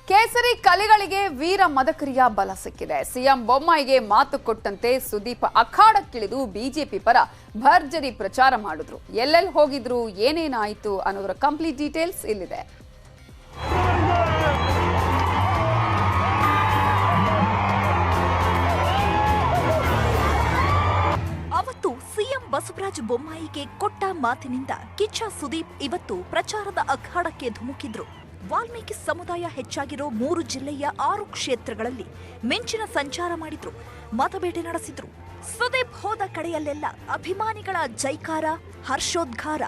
ಕೇಸರಿ ಕಲಿಗಳಿಗೆ ವೀರ ಮದಕರಿಯ ಬಲ ಸಿಕ್ಕಿದೆ. ಸಿಎಂ ಬೊಮ್ಮಾಯಿಗೆ ಮಾತು ಕೊಟ್ಟಂತೆ ಸುದೀಪ್ ಅಖಾಡಕ್ಕಿಳಿದು ಬಿಜೆಪಿ ಪರ ಭರ್ಜರಿ ಪ್ರಚಾರ ಮಾಡಿದ್ರು. ಎಲ್ಲೆಲ್ಲಿ ಹೋಗಿದ್ರು, ಏನೇನಾಯಿತು ಅನ್ನೋದರ ಕಂಪ್ಲೀಟ್ ಡೀಟೇಲ್ಸ್ ಇಲ್ಲಿದೆ. ಅವತ್ತು ಸಿಎಂ ಬಸವರಾಜ ಬೊಮ್ಮಾಯಿಗೆ ಕೊಟ್ಟ ಮಾತಿನಿಂದ ಕಿಚ್ಚ ಸುದೀಪ್ ಇವತ್ತು ಪ್ರಚಾರದ ಅಖಾಡಕ್ಕೆ ಧುಮುಕಿದ್ರು. ವಾಲ್ಮೀಕಿ ಸಮುದಾಯ ಹೆಚ್ಚಾಗಿರೋ 3 ಜಿಲ್ಲೆಯ 6 ಕ್ಷೇತ್ರಗಳಲ್ಲಿ ಮಿಂಚಿನ ಸಂಚಾರ ಮಾಡಿದ್ರು, ಮತಬೇಟೆ ನಡೆಸಿದ್ರು. ಸುದೀಪ್ ಹೋದ ಕಡೆಯಲ್ಲೆಲ್ಲ ಅಭಿಮಾನಿಗಳ ಜೈಕಾರ, ಹರ್ಷೋದ್ಗಾರ.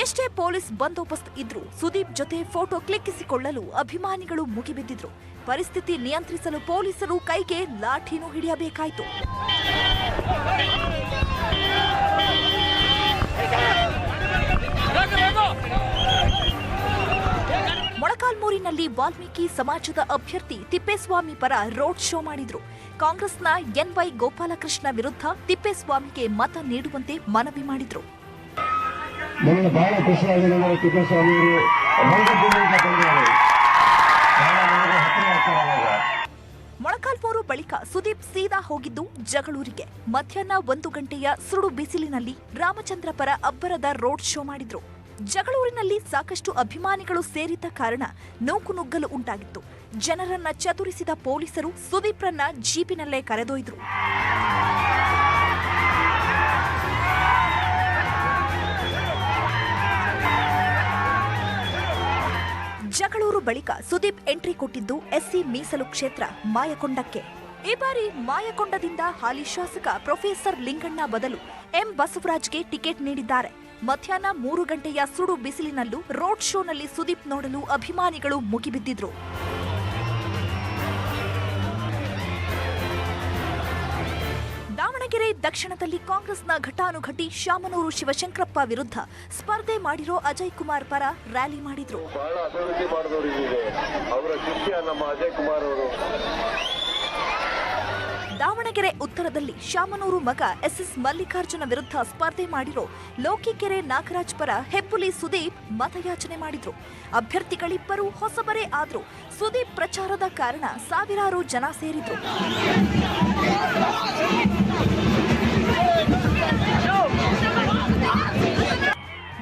ಎಷ್ಟೇ ಪೊಲೀಸ್ ಬಂದೋಬಸ್ತ್ ಇದ್ರೂ ಸುದೀಪ್ ಜೊತೆ ಫೋಟೋ ಕ್ಲಿಕ್ಕಿಸಿಕೊಳ್ಳಲು ಅಭಿಮಾನಿಗಳು ಮುಗಿಬಿದ್ದಿದ್ರು. ಪರಿಸ್ಥಿತಿ ನಿಯಂತ್ರಿಸಲು ಪೊಲೀಸರು ಕೈಗೆ ಲಾಠಿನೂ ಹಿಡಿಯಬೇಕಾಯಿತು. ಮೊಳಕಾಲ್ಮೂರಿನಲ್ಲಿ ವಾಲ್ಮೀಕಿ ಸಮಾಜದ ಅಭ್ಯರ್ಥಿ ತಿಪ್ಪೇಸ್ವಾಮಿ ಪರ ರೋಡ್ ಶೋ ಮಾಡಿದ್ರು. ಕಾಂಗ್ರೆಸ್ನ ಎನ್ವೈ ಗೋಪಾಲಕೃಷ್ಣ ವಿರುದ್ಧ ತಿಪ್ಪೇಸ್ವಾಮಿಗೆ ಮತ ನೀಡುವಂತೆ ಮನವಿ ಮಾಡಿದ್ರು. ನನಗೆ ಬಹಳ ಖುಷಿಯಾಗಿದೆ. ತಿಪ್ಪೇಸ್ವಾಮಿ ಮೊಳಕಾಲ್ಮೂರು ಬಳಿಕ ಸುದೀಪ್ ಸೀದಾ ಹೋಗಿದ್ದು ಜಗಳೂರಿಗೆ. ಮಧ್ಯಾಹ್ನ 1 ಗಂಟೆಯ ಸುಡು ಬಿಸಿಲಿನಲ್ಲಿ ರಾಮಚಂದ್ರ ಪರ ಅಬ್ಬರದ ರೋಡ್ ಶೋ ಮಾಡಿದ್ರು. ಜಗಳೂರಿನಲ್ಲಿ ಸಾಕಷ್ಟು ಅಭಿಮಾನಿಗಳು ಸೇರಿದ್ದ ಕಾರಣ ನೂಕುನುಗ್ಗಲು ಉಂಟಾಗಿತ್ತು. ಜನರನ್ನ ಚದುರಿಸಿದ ಪೊಲೀಸರು ಸುದೀಪ್ರನ್ನ ಜೀಪಿನಲ್ಲೇ ಕರೆದೊಯ್ದ್ರು. ಜಗಳೂರು ಬಳಿಕ ಸುದೀಪ್ ಎಂಟ್ರಿ ಕೊಟ್ಟಿದ್ದು ಎಸ್ಸಿ ಮೀಸಲು ಕ್ಷೇತ್ರ ಮಾಯಕೊಂಡಕ್ಕೆ. ಈ ಬಾರಿ ಮಾಯಕೊಂಡದಿಂದ ಹಾಲಿ ಶಾಸಕ ಪ್ರೊಫೆಸರ್ ಲಿಂಗಣ್ಣ ಬದಲು ಎಂ ಬಸವರಾಜ್ಗೆ ಟಿಕೆಟ್ ನೀಡಿದ್ದಾರೆ. ಮಧ್ಯಾಹ್ನ 3 ಗಂಟೆಯ ಸುಡು ಬಿಸಿಲಿನಲ್ಲೂ ರೋಡ್ ಶೋನಲ್ಲಿ ಸುದೀಪ್ ನೋಡಲು ಅಭಿಮಾನಿಗಳು ಮುಗಿಬಿದ್ದಿದ್ರು. ದಾವಣಗೆರೆ ದಕ್ಷಿಣದಲ್ಲಿ ಕಾಂಗ್ರೆಸ್ನ ಘಟಾನುಘಟಿ ಶಾಮನೂರು ಶಿವಶಂಕರಪ್ಪ ವಿರುದ್ಧ ಸ್ಪರ್ಧೆ ಮಾಡಿರೋ ಅಜಯ್ ಕುಮಾರ್ ಪರ ರ್ಯಾಲಿ ಮಾಡಿದ್ರು. ದಾವಣಗೆರೆ ಉತ್ತರದಲ್ಲಿ ಶಾಮನೂರು ಮಗ ಎಸ್ಎಸ್ ಮಲ್ಲಿಕಾರ್ಜುನ ವಿರುದ್ಧ ಸ್ಪರ್ಧೆ ಮಾಡಿರೋ ಲೋಕಿಕೆರೆ ನಾಗರಾಜ್ ಪರ ಹೆಬ್ಬುಲಿ ಸುದೀಪ್ ಮತಯಾಚನೆ ಮಾಡಿದ್ರು. ಅಭ್ಯರ್ಥಿಗಳಿಬ್ಬರು ಹೊಸಬರೇ ಆದ್ರೂ ಸುದೀಪ್ ಪ್ರಚಾರದ ಕಾರಣ ಸಾವಿರಾರು ಜನ ಸೇರಿದ್ರು.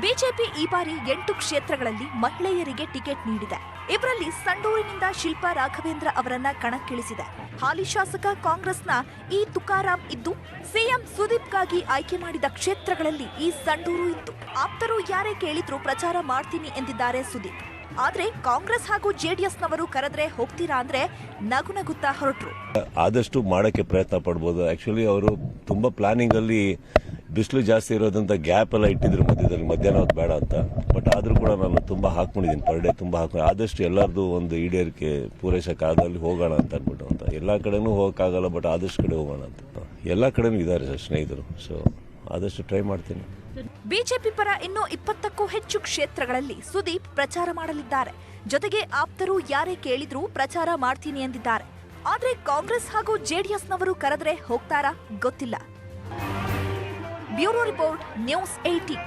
ಬಿಜೆಪಿ ಈ ಬಾರಿ 8 ಕ್ಷೇತ್ರಗಳಲ್ಲಿ ಮಹಿಳೆಯರಿಗೆ ಟಿಕೆಟ್ ನೀಡಿದೆ. ಇವರಲ್ಲಿ ಸಂಡೂರಿನಿಂದ ಶಿಲ್ಪಾ ರಾಘವೇಂದ್ರ ಅವರನ್ನ ಕಣಕ್ಕಿಳಿಸಿದೆ. ಹಾಲಿ ಶಾಸಕ ಕಾಂಗ್ರೆಸ್ನ ಇ ತುಕಾರಾಂ ಇದ್ದು, ಸಿಎಂ ಸುದೀಪ್ಗಾಗಿ ಆಯ್ಕೆ ಮಾಡಿದ ಕ್ಷೇತ್ರಗಳಲ್ಲಿ ಈ ಸಂಡೂರು ಇತ್ತು. ಆಪ್ತರು ಯಾರೇ ಕೇಳಿದ್ರು ಪ್ರಚಾರ ಮಾಡ್ತೀನಿ ಎಂದಿದ್ದಾರೆ ಸುದೀಪ್. ಆದ್ರೆ ಕಾಂಗ್ರೆಸ್ ಹಾಗೂ ಜೆಡಿಎಸ್ನವರು ಕರೆದ್ರೆ ಹೋಗ್ತೀರಾ ಅಂದ್ರೆ ನಗುನಗುತ್ತಾ ಹೊರಟ್ರು. ಆದಷ್ಟು ಮಾಡಕ್ಕೆ ಪ್ರಯತ್ನ ಪಡ್ಬೋದು. ಆಕ್ಚುಲಿ ಅವರು ತುಂಬಾ ಪ್ಲಾನಿಂಗ್ ಅಲ್ಲಿ ಬಿಸಿಲು ಜಾಸ್ತಿ ಇರೋದ್ರಿಂದ ಗ್ಯಾಪ್ ಎಲ್ಲ ಇಟ್ಟಿದ್ರು ಮಧ್ಯದಲ್ಲಿ, ಮಧ್ಯಾಹ್ನ ಹೊತ್ತು ಬೇಡ ಅಂತ. ಬಟ್ ಆದ್ರೂ ಕೂಡ ನಾನು ತುಂಬಾ ಹಾಕೊಂಡಿದ್ದೀನಿ, ಪರ್ ಡೇ ತುಂಬಾ ಆದಷ್ಟು ಎಲ್ಲರದು ಒಂದು ಈಡೇರಿಕೆ ಪೂರೈಸಕ್ಕಾಗಲ್ಲಿ ಹೋಗೋಣ ಅಂತ ಅನ್ಬಿಟ್ಟು ಅಂತ. ಎಲ್ಲಾ ಕಡೆನೂ ಹೋಗಕ್ಕಾಗಲ್ಲ, ಬಟ್ ಆದಷ್ಟು ಕಡೆ ಹೋಗೋಣ ಅಂತ. ಎಲ್ಲಾ ಕಡೆನೂ ಇದ್ದಾರೆ ಸ್ನೇಹಿತರು, ಸೊ ಆದಷ್ಟು ಟ್ರೈ ಮಾಡ್ತೀನಿ. ಬಿಜೆಪಿ ಪರ ಇನ್ನೂ 20ಕ್ಕೂ ಹೆಚ್ಚು ಕ್ಷೇತ್ರಗಳಲ್ಲಿ ಸುದೀಪ್ ಪ್ರಚಾರ ಮಾಡಲಿದ್ದಾರೆ. ಜೊತೆಗೆ ಆಪ್ತರು ಯಾರೇ ಕೇಳಿದ್ರೂ ಪ್ರಚಾರ ಮಾಡ್ತೀನಿ ಎಂದಿದ್ದಾರೆ. ಆದ್ರೆ ಕಾಂಗ್ರೆಸ್ ಹಾಗೂ ಜೆಡಿಎಸ್ನವರು ಕರೆದ್ರೆ ಹೋಗ್ತಾರಾ ಗೊತ್ತಿಲ್ಲ. Bureau report, news 18.